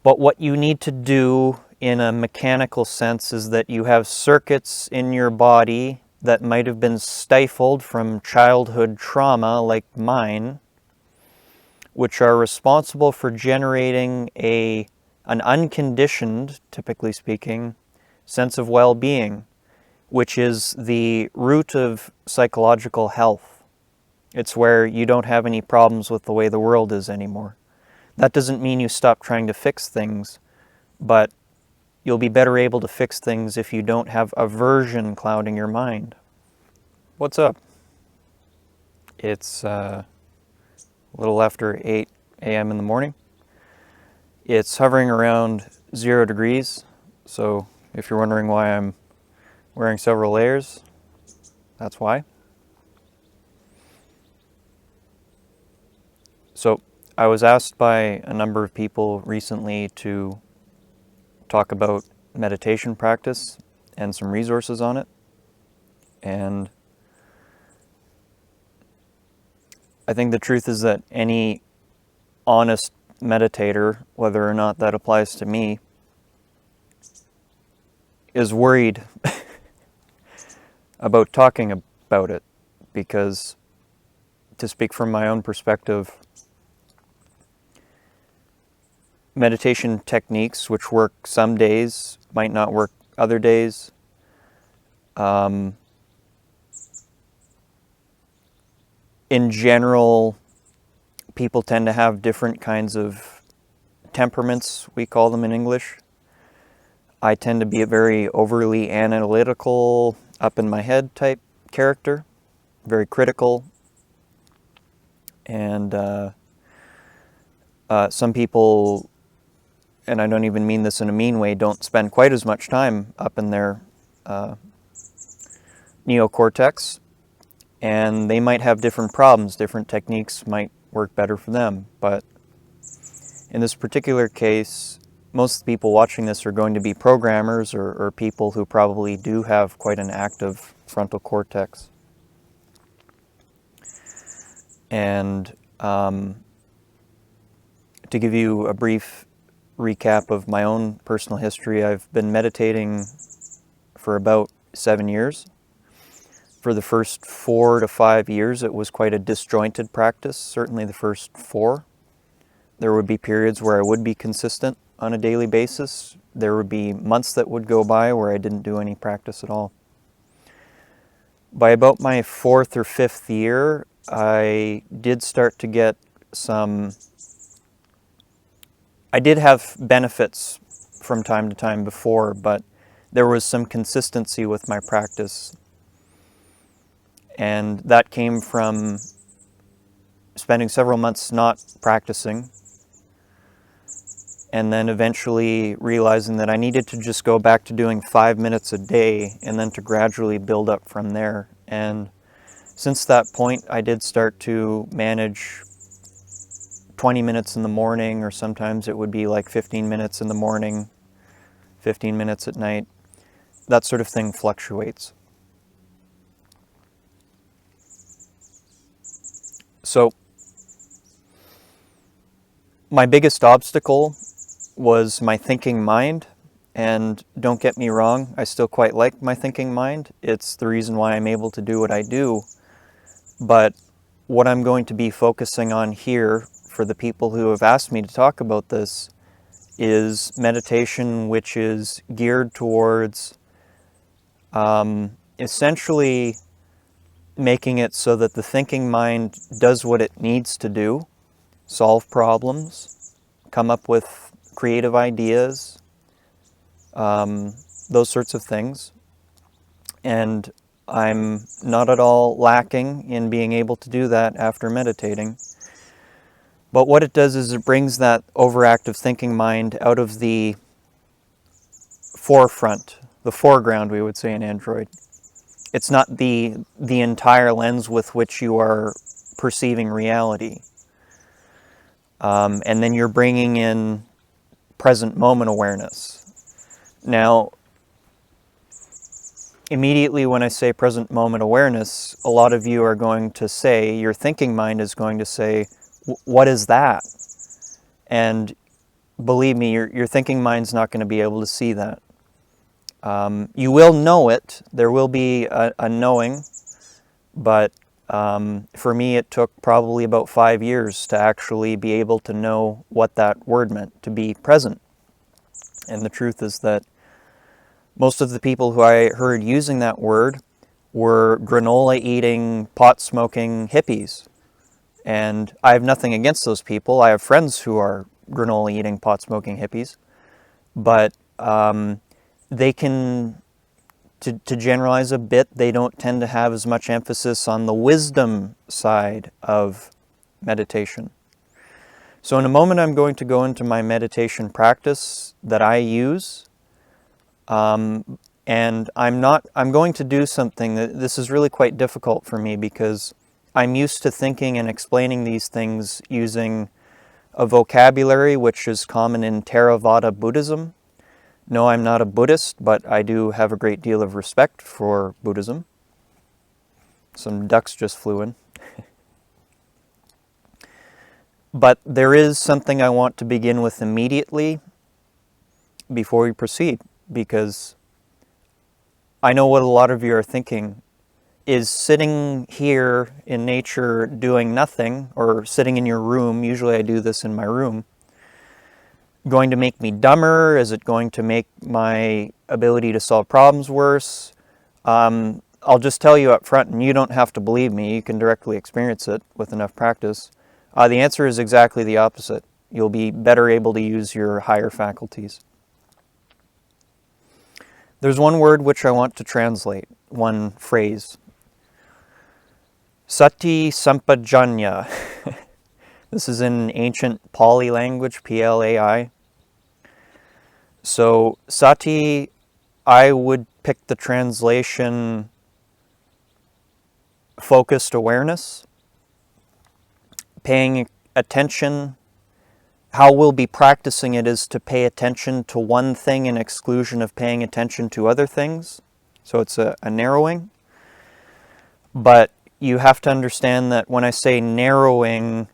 But what you need to do in a mechanical sense is that you have circuits in your body that might have been stifled from childhood trauma like mine, which are responsible for generating an unconditioned, typically speaking, sense of well-being, which is the root of psychological health. It's where you don't have any problems with the way the world is anymore. That doesn't mean you stop trying to fix things, but you'll be better able to fix things if you don't have aversion clouding your mind. What's up? It's a little after 8 a.m. in the morning. It's hovering around 0 degrees, so if you're wondering why I'm wearing several layers, that's why. So I was asked by a number of people recently to talk about meditation practice and some resources on it. And I think the truth is that any honest meditator, whether or not that applies to me, is worried about talking about it, because to speak from my own perspective, meditation techniques which work some days might not work other days. In general, people tend to have different kinds of temperaments, we call them in English. I tend to be a very overly analytical, up in my head type character, very critical. And some people, and I don't even mean this in a mean way, don't spend quite as much time up in their neocortex, and they might have different problems. Different techniques might work better for them. But in this particular case, most of the people watching this are going to be programmers or people who probably do have quite an active frontal cortex. And to give you a brief recap of my own personal history, I've been meditating for about 7 years. For the first 4 to 5 years, it was quite a disjointed practice, certainly the first 4. There would be periods where I would be consistent on a daily basis. There would be months that would go by where I didn't do any practice at all. By about my 4th or 5th year, I did start to get I did have benefits from time to time before, but there was some consistency with my practice. And that came from spending several months not practicing, and then eventually realizing that I needed to just go back to doing 5 minutes a day and then to gradually build up from there. And since that point, I did start to manage 20 minutes in the morning, or sometimes it would be like 15 minutes in the morning, 15 minutes at night. That sort of thing fluctuates. So my biggest obstacle was my thinking mind, and don't get me wrong, I still quite like my thinking mind. It's the reason why I'm able to do what I do. But what I'm going to be focusing on here for the people who have asked me to talk about this is meditation which is geared towards essentially making it so that the thinking mind does what it needs to do: solve problems, come up with creative ideas, those sorts of things. And I'm not at all lacking in being able to do that after meditating. But what it does is it brings that overactive thinking mind out of the forefront, the foreground, we would say in Android. It's not the entire lens with which you are perceiving reality. And then you're bringing in present moment awareness. Now, immediately when I say present moment awareness, a lot of you are going to say, your thinking mind is going to say, what is that? And believe me, your thinking mind's not going to be able to see that. You will know it. There will be a knowing, but for me it took probably about 5 years to actually be able to know what that word meant, to be present. And the truth is that most of the people who I heard using that word were granola-eating, pot-smoking hippies. And I have nothing against those people. I have friends who are granola-eating, pot-smoking hippies. But they can, to generalize a bit, they don't tend to have as much emphasis on the wisdom side of meditation. So in a moment I'm going to go into my meditation practice that I use. And I'm going to do something that this is really quite difficult for me because I'm used to thinking and explaining these things using a vocabulary which is common in Theravada Buddhism. No, I'm not a Buddhist, but I do have a great deal of respect for Buddhism. Some ducks just flew in. But there is something I want to begin with immediately before we proceed, because I know what a lot of you are thinking. Is sitting here in nature doing nothing, or sitting in your room, usually I do this in my room, going to make me dumber? Is it going to make my ability to solve problems worse? I'll just tell you up front, and you don't have to believe me, you can directly experience it with enough practice. The answer is exactly the opposite. You'll be better able to use your higher faculties. There's one word which I want to translate, one phrase. Sati Sampajanya. This is in ancient Pali language, Plai. So sati, I would pick the translation focused awareness, paying attention. How we'll be practicing it is to pay attention to one thing in exclusion of paying attention to other things. So it's a narrowing. But you have to understand that when I say narrowing,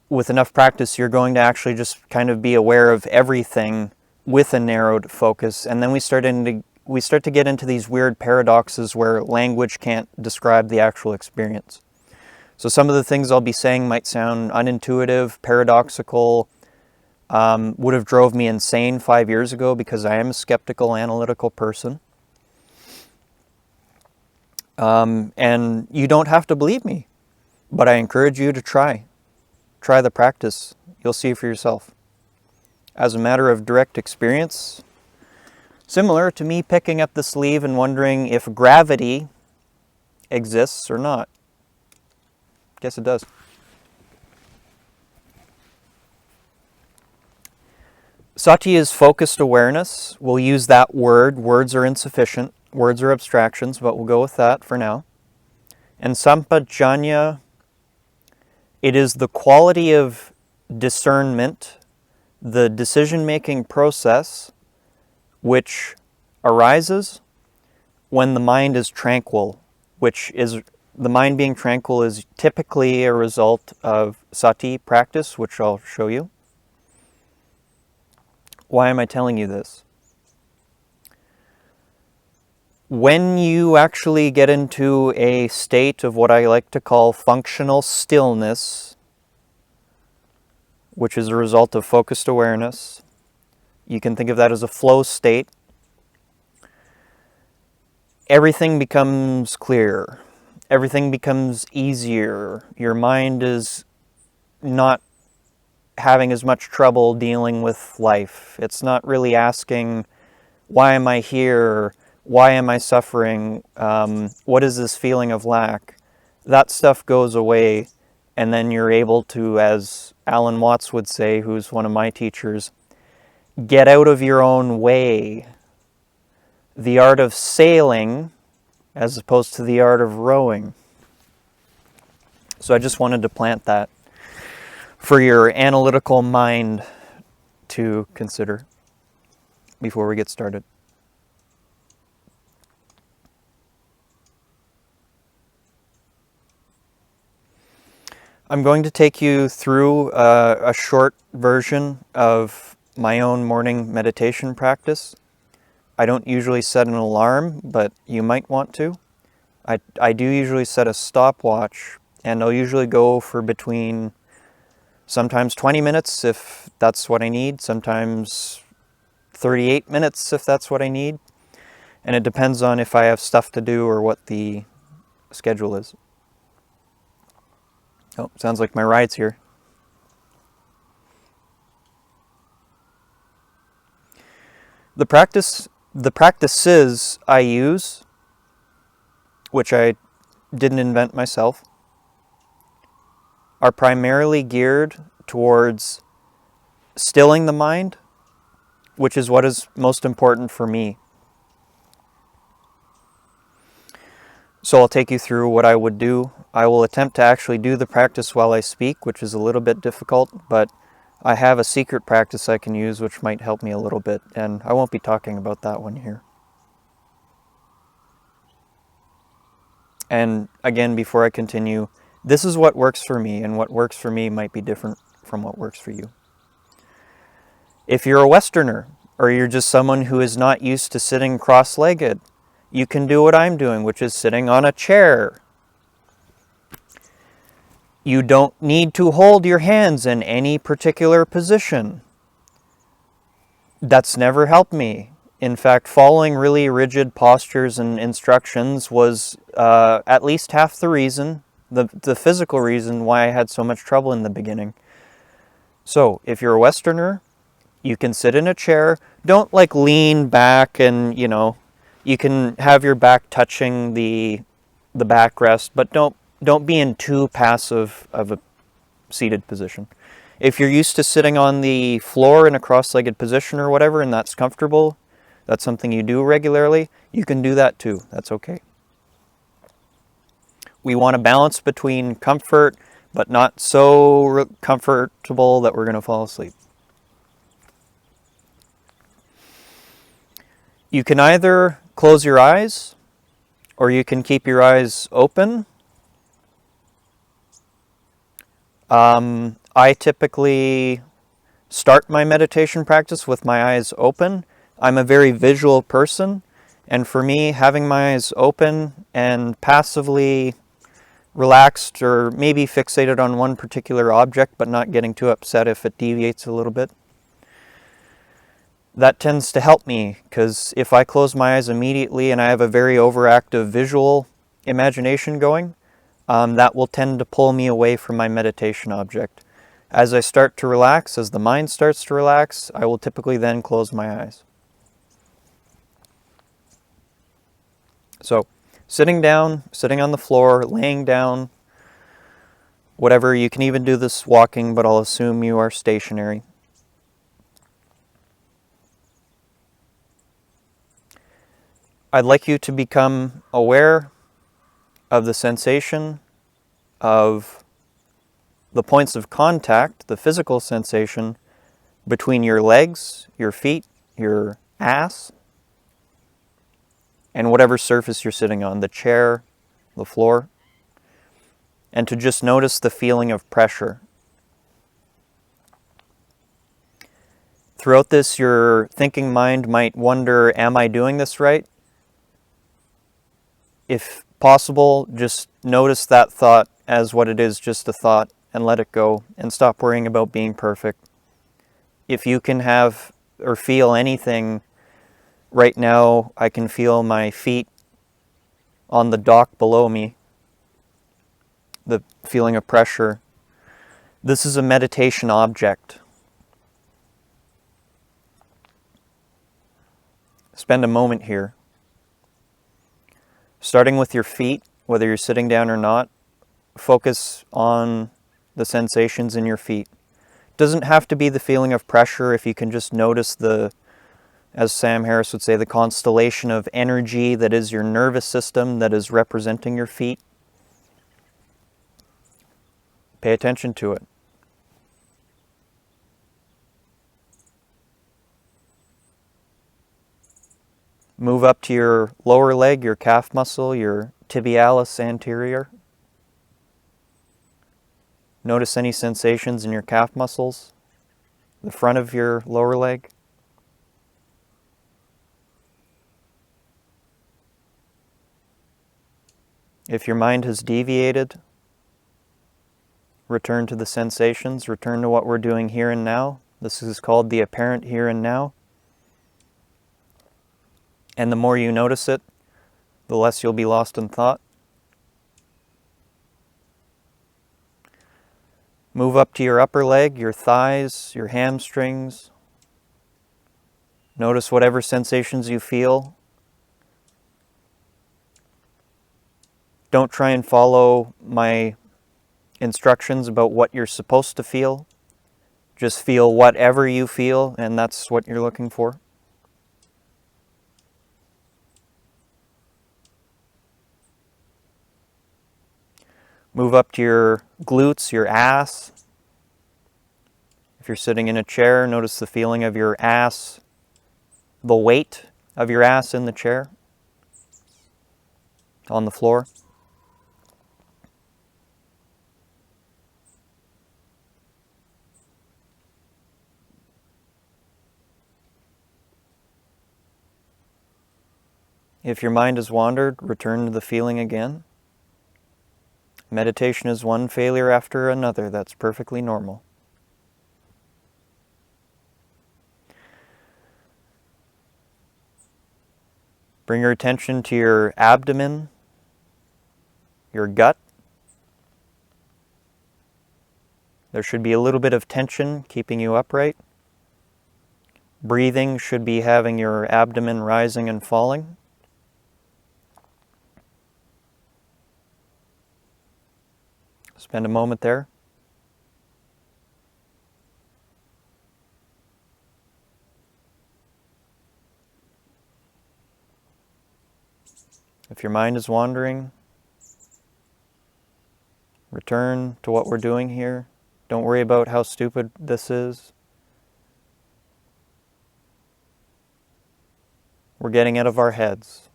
with enough practice, you're going to actually just kind of be aware of everything with a narrowed focus. And then we start to get into these weird paradoxes where language can't describe the actual experience. So some of the things I'll be saying might sound unintuitive, paradoxical, would have drove me insane 5 years ago because I am a skeptical, analytical person. And you don't have to believe me, but I encourage you to try. Try the practice. You'll see for yourself. As a matter of direct experience, similar to me picking up the sleeve and wondering if gravity exists or not. Guess it does. Sati is focused awareness. We'll use that word. Words are insufficient. Words are abstractions, but we'll go with that for now. And Sampajanya, it is the quality of discernment, the decision-making process which arises when the mind is tranquil, which is, the mind being tranquil is typically a result of sati practice, which I'll show you. Why am I telling you this? When you actually get into a state of what I like to call functional stillness, which is a result of focused awareness, you can think of that as a flow state, everything becomes clearer. Everything becomes easier. Your mind is not having as much trouble dealing with life. It's not really asking, why am I here? Why am I suffering? What is this feeling of lack? That stuff goes away, and then you're able to, as Alan Watts would say, who's one of my teachers, get out of your own way. The art of sailing as opposed to the art of rowing. So I just wanted to plant that for your analytical mind to consider before we get started. I'm going to take you through a short version of my own morning meditation practice. I don't usually set an alarm, but you might want to. I do usually set a stopwatch, and I'll usually go for between sometimes 20 minutes if that's what I need, sometimes 38 minutes if that's what I need, and it depends on if I have stuff to do or what the schedule is. Oh, sounds like my ride's here. The practices I use, which I didn't invent myself, are primarily geared towards stilling the mind, which is what is most important for me. So I'll take you through what I would do. I will attempt to actually do the practice while I speak, which is a little bit difficult, but I have a secret practice I can use which might help me a little bit, and I won't be talking about that one here. And again, before I continue, this is what works for me, and what works for me might be different from what works for you. If you're a Westerner, or you're just someone who is not used to sitting cross-legged, you can do what I'm doing, which is sitting on a chair. You don't need to hold your hands in any particular position. That's never helped me. In fact, following really rigid postures and instructions was at least half the reason, the physical reason why I had so much trouble in the beginning. So, if you're a Westerner, you can sit in a chair. Don't lean back and, you can have your back touching the backrest, but don't be in too passive of a seated position. If you're used to sitting on the floor in a cross-legged position or whatever, and that's comfortable, that's something you do regularly, you can do that too. That's okay. We want a balance between comfort, but not so comfortable that we're going to fall asleep. You can either close your eyes, or you can keep your eyes open. I typically start my meditation practice with my eyes open. I'm a very visual person, and for me, having my eyes open and passively relaxed or maybe fixated on one particular object but not getting too upset if it deviates a little bit, that tends to help me, because if I close my eyes immediately and I have a very overactive visual imagination going, that will tend to pull me away from my meditation object. As I start to relax, as the mind starts to relax, I will typically then close my eyes. So, sitting down, sitting on the floor, laying down, whatever, you can even do this walking, but I'll assume you are stationary. I'd like you to become aware of the sensation of the points of contact, the physical sensation between your legs, your feet, your ass, and whatever surface you're sitting on, the chair, the floor, and to just notice the feeling of pressure. Throughout this, your thinking mind might wonder, am I doing this right? If possible, just notice that thought as what it is, just a thought, and let it go, and stop worrying about being perfect. If you can have or feel anything, right now I can feel my feet on the dock below me, the feeling of pressure. This is a meditation object. Spend a moment here. Starting with your feet, whether you're sitting down or not, focus on the sensations in your feet. Doesn't have to be the feeling of pressure if you can just notice the, as Sam Harris would say, the constellation of energy that is your nervous system that is representing your feet. Pay attention to it. Move up to your lower leg, your calf muscle, your tibialis anterior. Notice any sensations in your calf muscles, the front of your lower leg. If your mind has deviated, return to the sensations, return to what we're doing here and now. This is called the apparent here and now. And the more you notice it, the less you'll be lost in thought. Move up to your upper leg, your thighs, your hamstrings. Notice whatever sensations you feel. Don't try and follow my instructions about what you're supposed to feel. Just feel whatever you feel, and that's what you're looking for. Move up to your glutes, your ass. If you're sitting in a chair, notice the feeling of your ass, the weight of your ass in the chair, on the floor. If your mind has wandered, return to the feeling again. Meditation is one failure after another. That's perfectly normal. Bring your attention to your abdomen, your gut. There should be a little bit of tension keeping you upright. Breathing should be having your abdomen rising and falling. Spend a moment there. If your mind is wandering, return to what we're doing here. Don't worry about how stupid this is. We're getting out of our heads.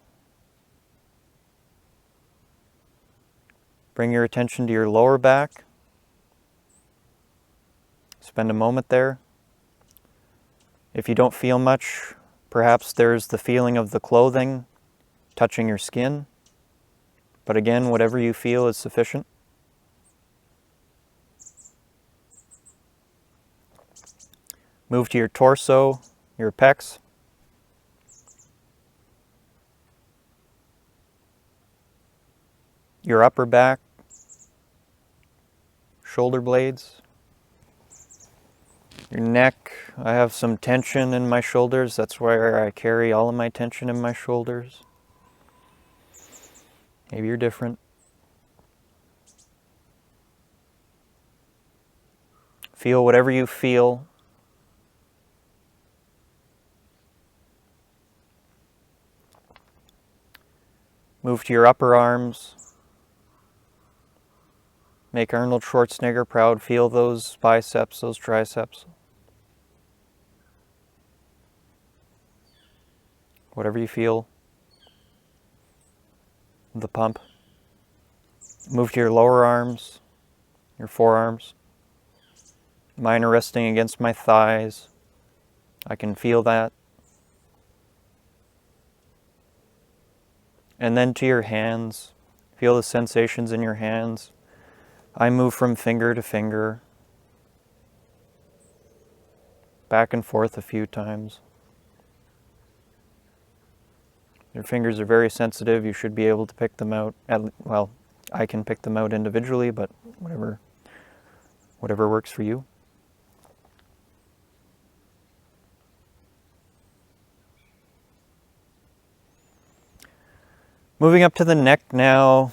Bring your attention to your lower back. Spend a moment there. If you don't feel much, perhaps there's the feeling of the clothing touching your skin. But again, whatever you feel is sufficient. Move to your torso, your pecs. Your upper back, shoulder blades, your neck. I have some tension in my shoulders. That's where I carry all of my tension in my shoulders. Maybe you're different. Feel whatever you feel. Move to your upper arms. Make Arnold Schwarzenegger proud. Feel those biceps, those triceps. Whatever you feel. The pump. Move to your lower arms, your forearms. Mine are resting against my thighs. I can feel that. And then to your hands. Feel the sensations in your hands. I move from finger to finger, back and forth a few times. Your fingers are very sensitive. You should be able to pick them out. Well, I can pick them out individually, but whatever works for you. Moving up to the neck now.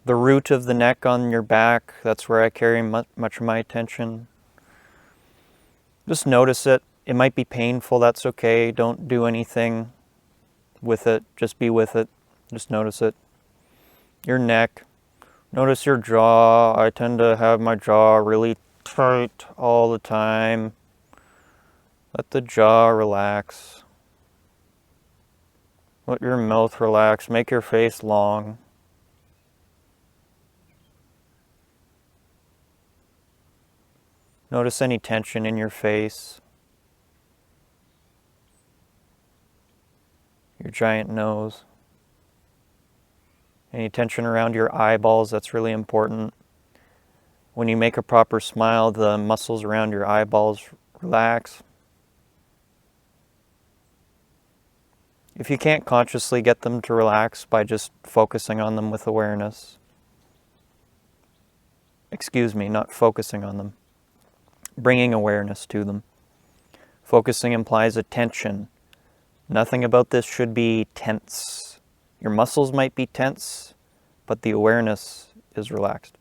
The root of the neck on your back, that's where I carry much of my attention. Just notice it. It might be painful, that's okay. Don't do anything with it. Just be with it. Just notice it. Your neck. Notice your jaw. I tend to have my jaw really tight all the time. Let the jaw relax. Let your mouth relax. Make your face long. Notice any tension in your face, your giant nose. Any tension around your eyeballs, that's really important. When you make a proper smile, the muscles around your eyeballs relax. If you can't consciously get them to relax by just focusing on them with awareness, not focusing on them, bringing awareness to them. Focusing implies attention. Nothing about this should be tense. Your muscles might be tense, but the awareness is relaxed.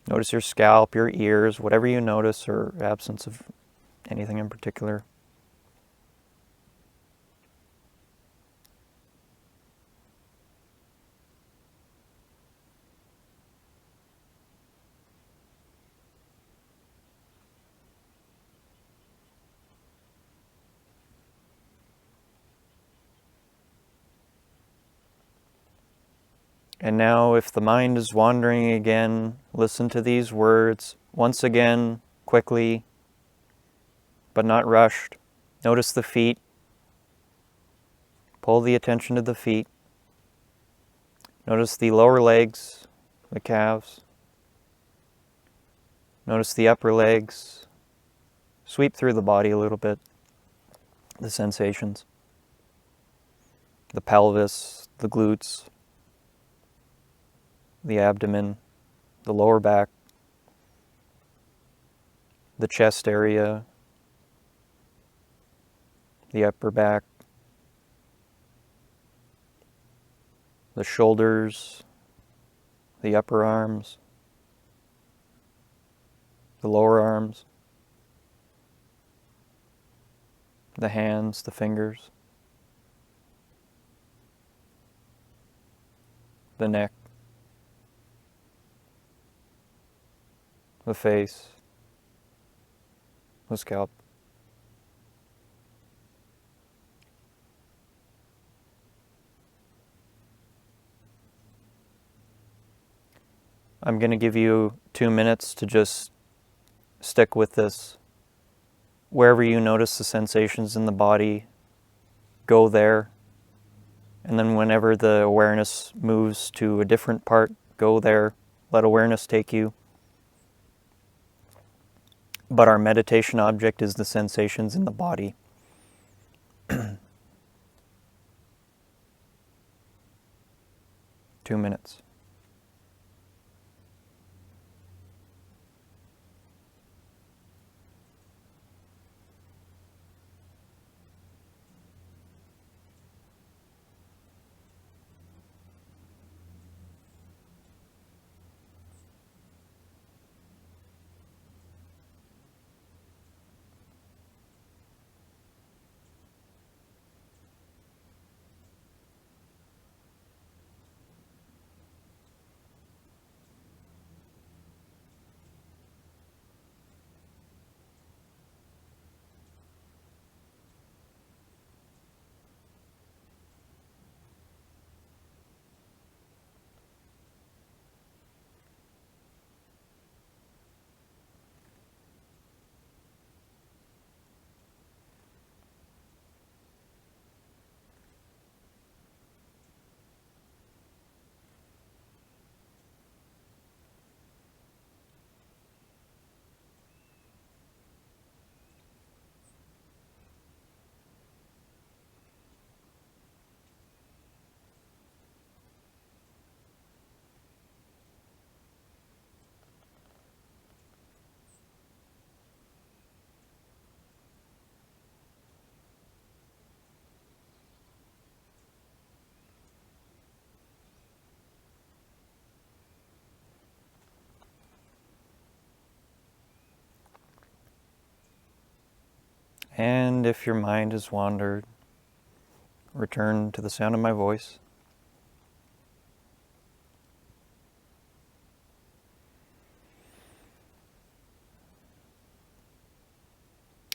Notice your scalp, your ears, whatever you notice, or absence of anything in particular. And now, if the mind is wandering again, listen to these words once again, quickly, but not rushed. Notice the feet. Pull the attention to the feet. Notice the lower legs, the calves. Notice the upper legs. Sweep through the body a little bit. The sensations. The pelvis, the glutes, the abdomen, the lower back, the chest area, the upper back, the shoulders, the upper arms, the lower arms, the hands, the fingers, the neck, the face, the scalp. I'm going to give you 2 minutes to just stick with this. Wherever you notice the sensations in the body, go there. And then whenever the awareness moves to a different part, go there. Let awareness take you. But our meditation object is the sensations in the body. 2 minutes. And if your mind has wandered, return to the sound of my voice.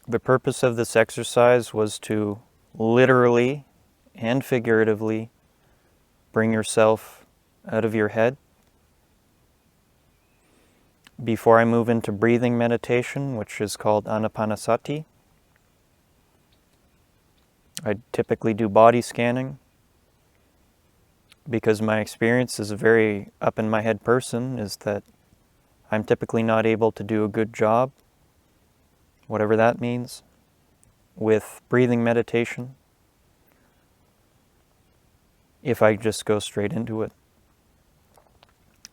The purpose of this exercise was to literally and figuratively bring yourself out of your head Before I move into breathing meditation, which is called anapanasati, I typically do body scanning because my experience as a very up in my head person is that I'm typically not able to do a good job, whatever that means, with breathing meditation if I just go straight into it.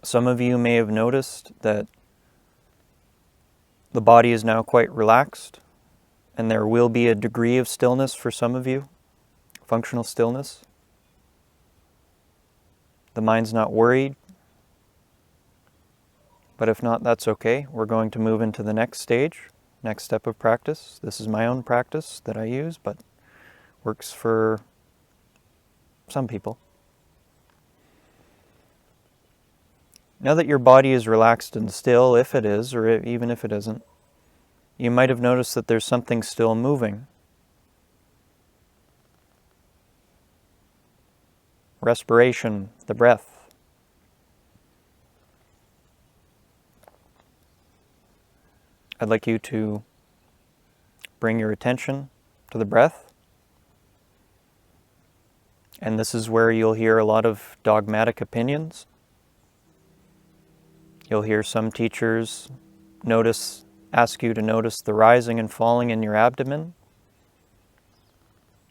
Some of you may have noticed that the body is now quite relaxed, and there will be a degree of stillness for some of you, functional stillness. The mind's not worried, but if not, that's okay. We're going to move into the next stage, next step of practice. This is my own practice that I use, but works for some people. Now that your body is relaxed and still, if it is, or even if it isn't, you might have noticed that there's something still moving. Respiration, the breath. I'd like you to bring your attention to the breath. And this is where you'll hear a lot of dogmatic opinions. You'll hear some teachers ask you to notice the rising and falling in your abdomen,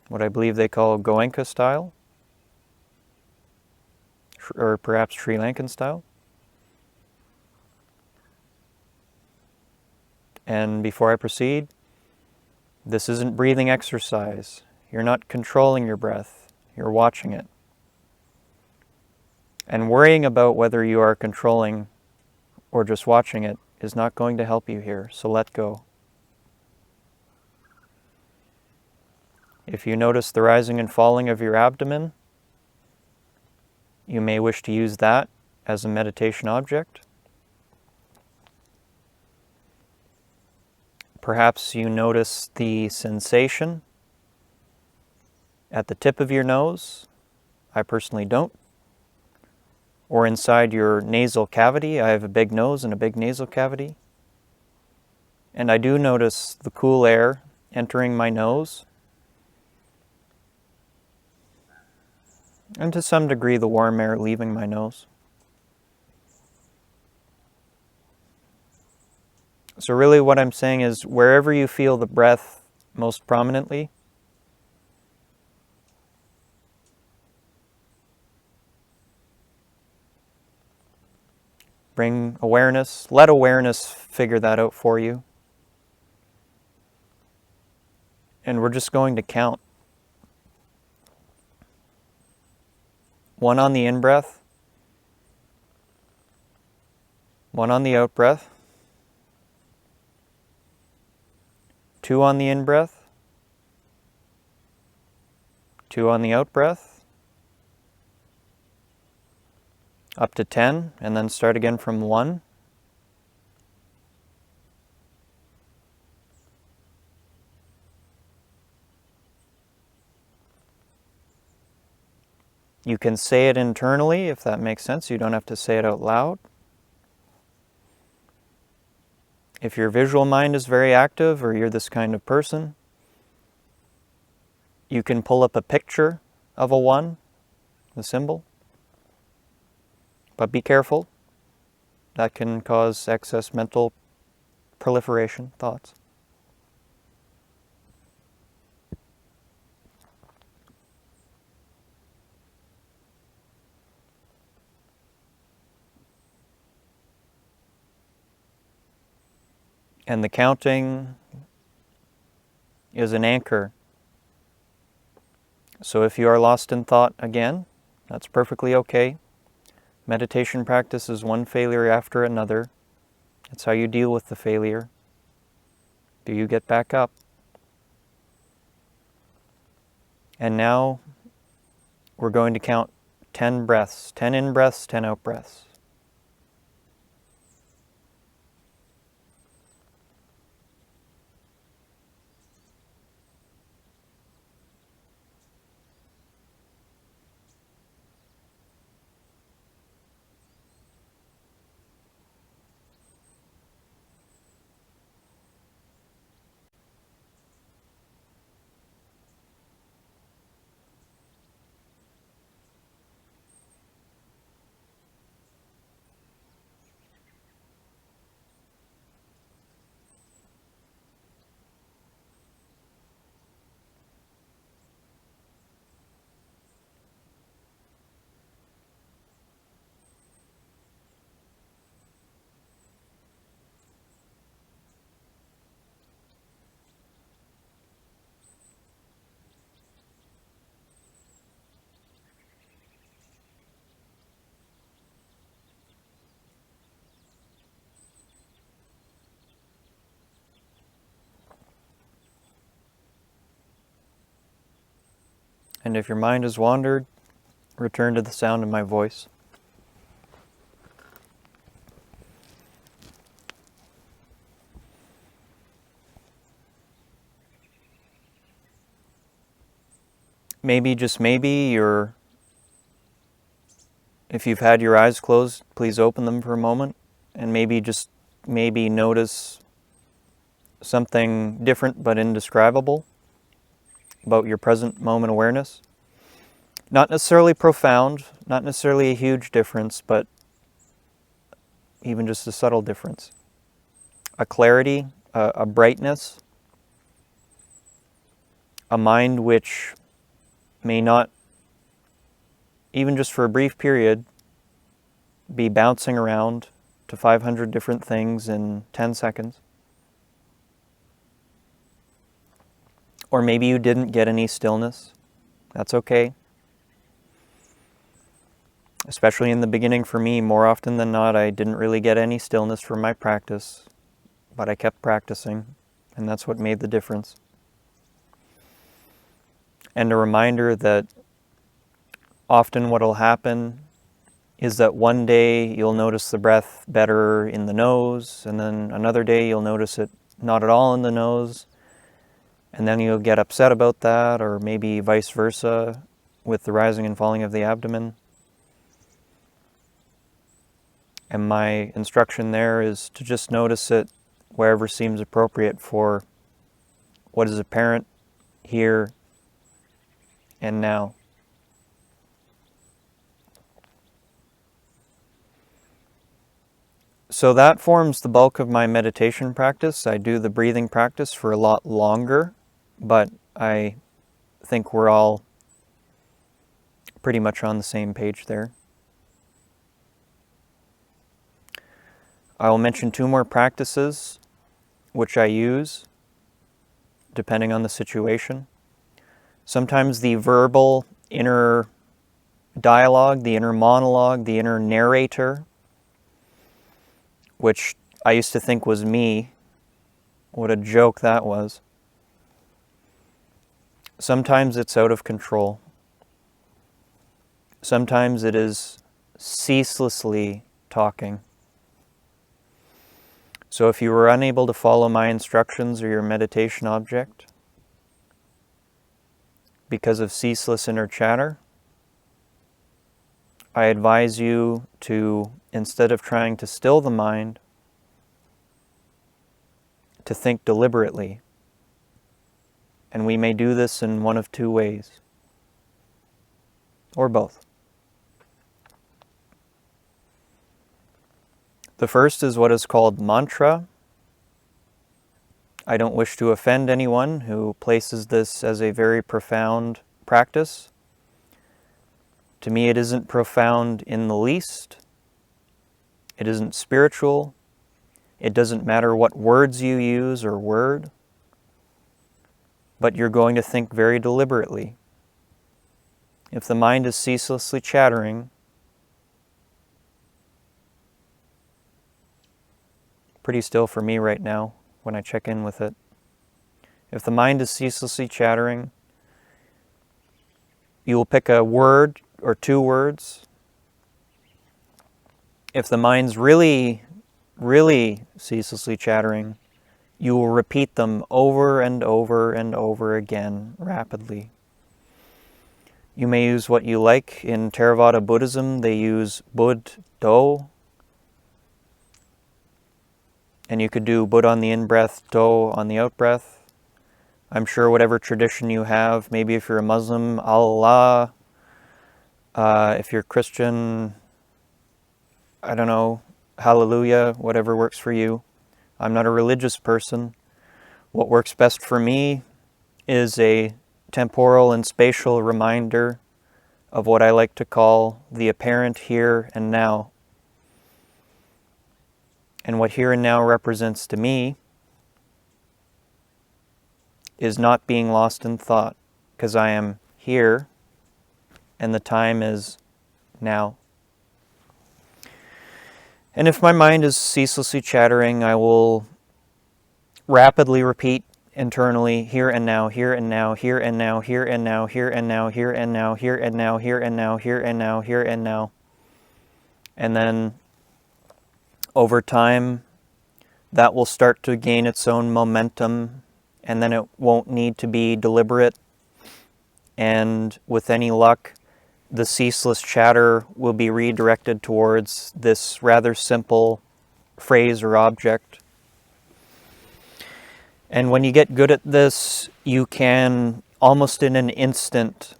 what I believe they call Goenka style, or perhaps Sri Lankan style. And before I proceed, this isn't breathing exercise. You're not controlling your breath, you're watching it. And worrying about whether you are controlling or just watching it is not going to help you here, so let go. If you notice the rising and falling of your abdomen, you may wish to use that as a meditation object. Perhaps you notice the sensation at the tip of your nose. I personally don't. Or inside your nasal cavity. I have a big nose and a big nasal cavity. And I do notice the cool air entering my nose. And to some degree the warm air leaving my nose. So really what I'm saying is wherever you feel the breath most prominently, bring awareness, let awareness figure that out for you. And we're just going to count. 1 on the in-breath, 1 on the out-breath, 2 on the in-breath, 2 on the out-breath, up to 10, and then start again from 1. You can say it internally if that makes sense. You don't have to say it out loud. If your visual mind is very active or you're this kind of person, you can pull up a picture of a 1, the symbol. But be careful. That can cause excess mental proliferation, thoughts. And the counting is an anchor. So if you are lost in thought again, that's perfectly okay. Meditation practice is one failure after another. It's how you deal with the failure. Do you get back up? And now we're going to count 10 breaths, 10 in breaths, 10 out breaths. And if your mind has wandered, return to the sound of my voice. Maybe, just maybe, if you've had your eyes closed, please open them for a moment, and maybe, just maybe, notice something different but indescribable about your present moment awareness. Not necessarily profound, not necessarily a huge difference, but even just a subtle difference. A clarity, a brightness, a mind which may not, even just for a brief period, be bouncing around to 500 different things in 10 seconds. Or maybe you didn't get any stillness. That's okay. Especially in the beginning for me, more often than not, I didn't really get any stillness from my practice, but I kept practicing, and that's what made the difference. And a reminder that often what will happen is that one day you'll notice the breath better in the nose, and then another day you'll notice it not at all in the nose, and then you'll get upset about that, or maybe vice versa with the rising and falling of the abdomen. And my instruction there is to just notice it wherever seems appropriate for what is apparent here and now. So that forms the bulk of my meditation practice. I do the breathing practice for a lot longer, but I think we're all pretty much on the same page there. I will mention 2 more practices which I use depending on the situation. Sometimes the verbal inner dialogue, the inner monologue, the inner narrator, which I used to think was me. What a joke that was. Sometimes it's out of control. Sometimes it is ceaselessly talking. So if you were unable to follow my instructions or your meditation object because of ceaseless inner chatter, I advise you to, instead of trying to still the mind, to think deliberately. And we may do this in one of 2 ways, or both. The first is what is called mantra. I don't wish to offend anyone who places this as a very profound practice. To me, it isn't profound in the least. It isn't spiritual. It doesn't matter what words you use or word, but you're going to think very deliberately. If the mind is ceaselessly chattering, pretty still for me right now when I check in with it. If the mind is ceaselessly chattering, you will pick a word or 2 words. If the mind's really ceaselessly chattering, you will repeat them over and over and over again rapidly. You may use what you like. In Theravada Buddhism, they use Bud-Do. And you could do Bud on the in-breath, Do on the out-breath. I'm sure whatever tradition you have, maybe if you're a Muslim, Allah. If you're Christian, I don't know, Hallelujah, whatever works for you. I'm not a religious person. What works best for me is a temporal and spatial reminder of what I like to call the apparent here and now. And what here and now represents to me is not being lost in thought, because I am here and the time is now. And if my mind is ceaselessly chattering, I will rapidly repeat internally, here and now, here and now, here and now, here and now, here and now, here and now, here and now, here and now, here and now, here and now. And then over time, that will start to gain its own momentum, and then it won't need to be deliberate. And with any luck, the ceaseless chatter will be redirected towards this rather simple phrase or object. And when you get good at this, you can almost in an instant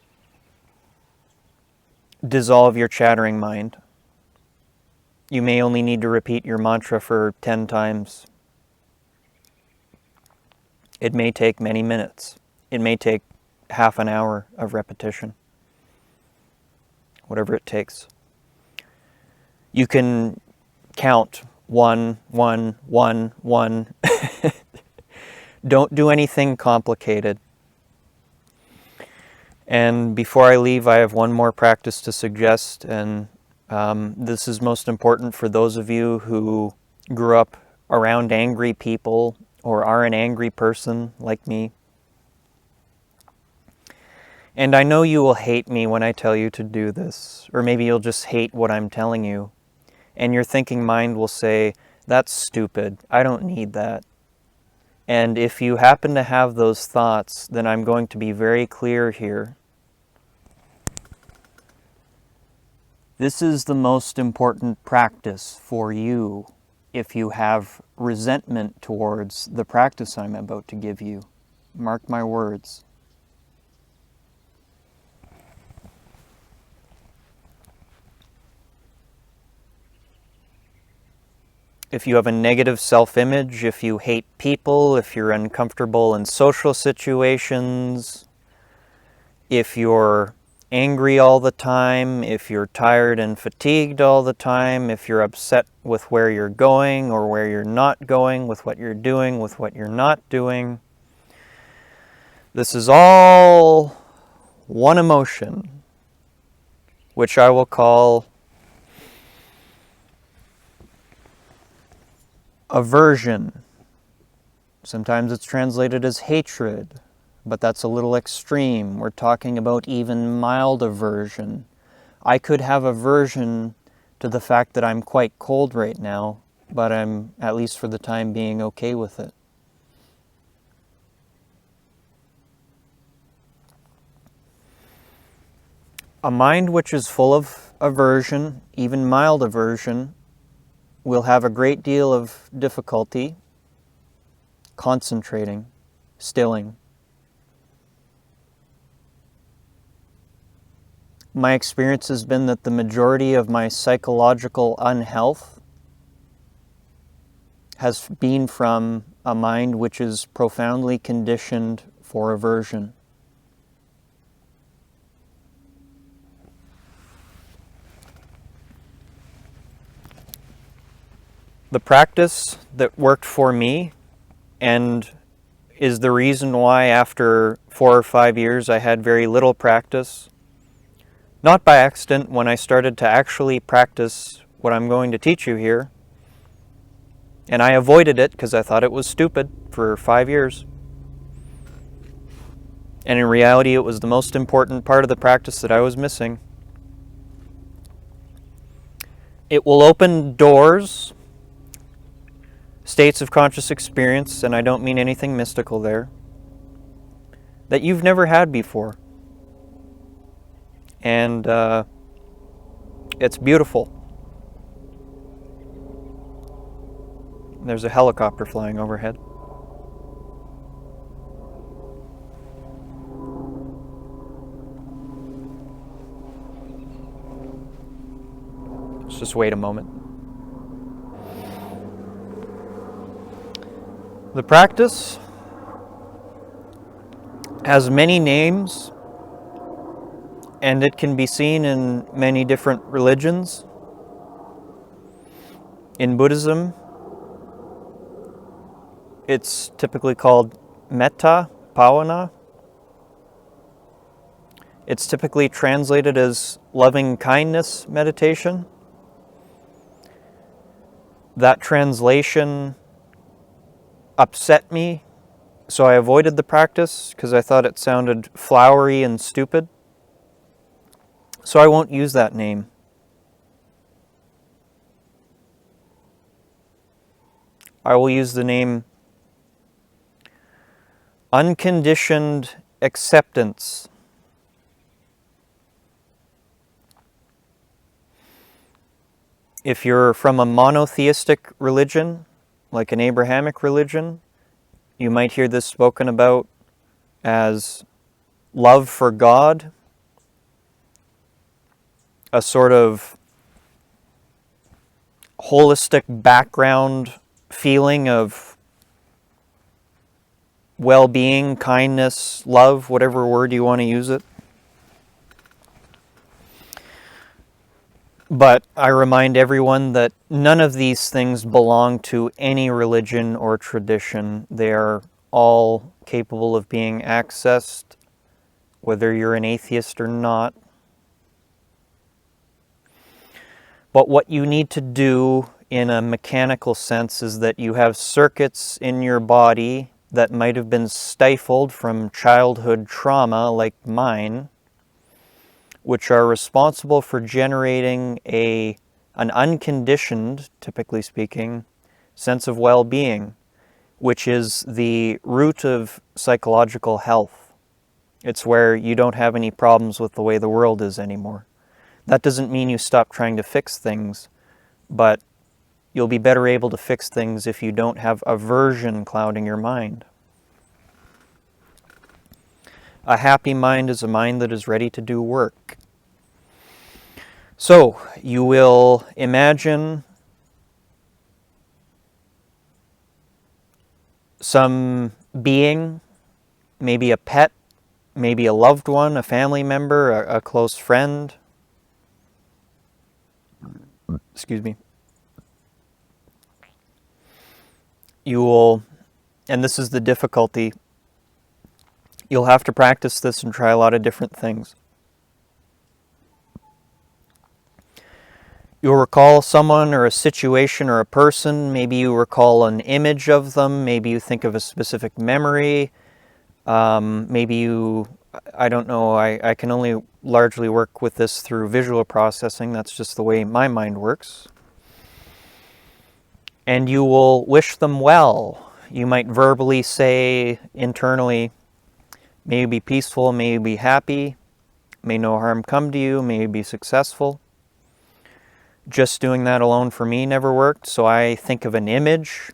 dissolve your chattering mind. You may only need to repeat your mantra for 10 times. It may take many minutes. It may take half an hour of repetition. Whatever it takes. You can count 1, 1, 1, 1. Don't do anything complicated. And before I leave, I have one more practice to suggest, and this is most important for those of you who grew up around angry people or are an angry person like me. And I know you will hate me when I tell you to do this, or maybe you'll just hate what I'm telling you. And your thinking mind will say, that's stupid, I don't need that. And if you happen to have those thoughts, then I'm going to be very clear here. This is the most important practice for you if you have resentment towards the practice I'm about to give you. Mark my words. If you have a negative self-image, if you hate people, if you're uncomfortable in social situations, if you're angry all the time, if you're tired and fatigued all the time, if you're upset with where you're going or where you're not going, with what you're doing, with what you're not doing, this is all one emotion, which I will call aversion. Sometimes it's translated as hatred, but that's a little extreme. We're talking about even mild aversion. I could have aversion to the fact that I'm quite cold right now, but I'm, at least for the time being, okay with it. A mind which is full of aversion, even mild aversion, will have a great deal of difficulty concentrating, stilling. My experience has been that the majority of my psychological unhealth has been from a mind which is profoundly conditioned for aversion. The practice that worked for me, and is the reason why after 4 or 5 years I had very little practice, not by accident, when I started to actually practice what I'm going to teach you here, and I avoided it because I thought it was stupid for 5 years. And in reality, it was the most important part of the practice that I was missing. It will open doors, states of conscious experience, and I don't mean anything mystical there, that you've never had before. And it's beautiful. There's a helicopter flying overhead. Let's just wait a moment. The practice has many names, and it can be seen in many different religions. In Buddhism, it's typically called Metta Bhavana. It's typically translated as loving kindness meditation. That translation upset me So I avoided the practice because I thought it sounded flowery and stupid. So I won't use that name. I will use the name Unconditioned Acceptance. If you're from a monotheistic religion, like an Abrahamic religion, you might hear this spoken about as love for God, a sort of holistic background feeling of well-being, kindness, love, whatever word you want to use it. But I remind everyone that none of these things belong to any religion or tradition. They are all capable of being accessed, whether you're an atheist or not. But what you need to do in a mechanical sense is that you have circuits in your body that might have been stifled from childhood trauma like mine, which are responsible for generating an unconditioned, typically speaking, sense of well-being, which is the root of psychological health. It's where you don't have any problems with the way the world is anymore. That doesn't mean you stop trying to fix things, but you'll be better able to fix things if you don't have aversion clouding your mind. A happy mind is a mind that is ready to do work. So, you will imagine some being, maybe a pet, maybe a loved one, a family member, a close friend. Excuse me. You will, and this is the difficulty, you'll have to practice this and try a lot of different things. You'll recall someone or a situation or a person. Maybe you recall an image of them. Maybe you think of a specific memory. Maybe you, I don't know, I can only largely work with this through visual processing. That's just the way my mind works. And you will wish them well. You might verbally say internally, may you be peaceful, may you be happy, may no harm come to you, may you be successful. Just doing that alone for me never worked, so I think of an image.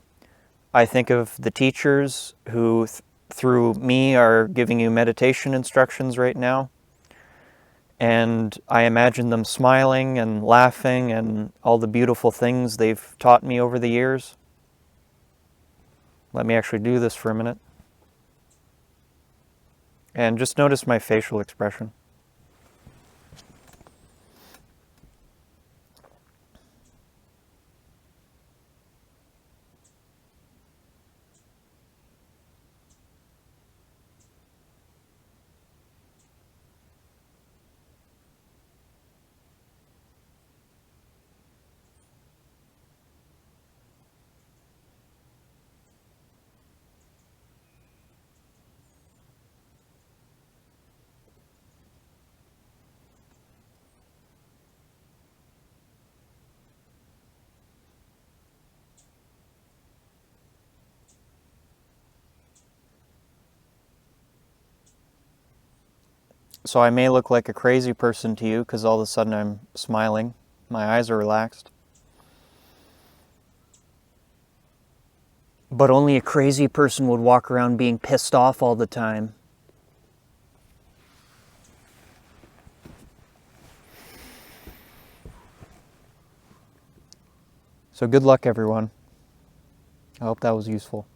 I think of the teachers who, through me, are giving you meditation instructions right now. And I imagine them smiling and laughing and all the beautiful things they've taught me over the years. Let me actually do this for a minute. And just notice my facial expression. So I may look like a crazy person to you because all of a sudden I'm smiling. My eyes are relaxed. But only a crazy person would walk around being pissed off all the time. So good luck, everyone. I hope that was useful.